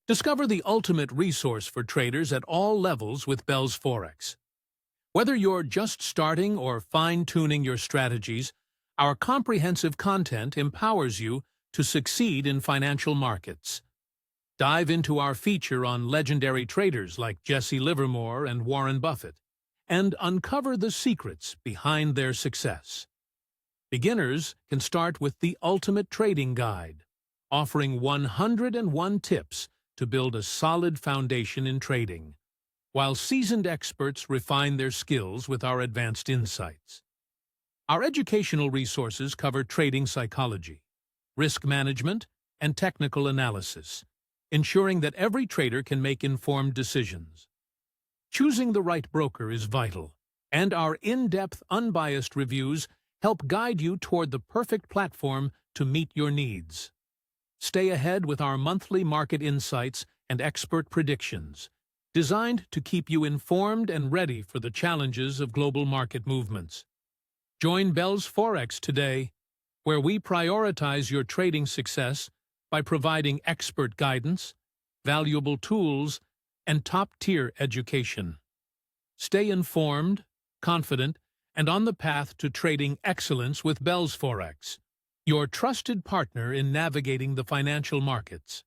Discover the ultimate resource for traders at all levels with Bell's Forex. Whether you're just starting or fine-tuning your strategies, our comprehensive content empowers you to succeed in financial markets. Dive into our feature on legendary traders like Jesse Livermore and Warren Buffett, and uncover the secrets behind their success. Beginners can start with the Ultimate Trading Guide, offering 101 tips to build a solid foundation in trading, while seasoned experts refine their skills with our advanced insights. Our educational resources cover trading psychology, risk management, and technical analysis, ensuring that every trader can make informed decisions. Choosing the right broker is vital, and our in-depth, unbiased reviews help guide you toward the perfect platform to meet your needs. Stay ahead with our monthly market insights and expert predictions, designed to keep you informed and ready for the challenges of global market movements. Join Bell's Forex today, where we prioritize your trading success by providing expert guidance, valuable tools, and top-tier education. Stay informed, confident, and on the path to trading excellence with Bell's Forex, your trusted partner in navigating the financial markets.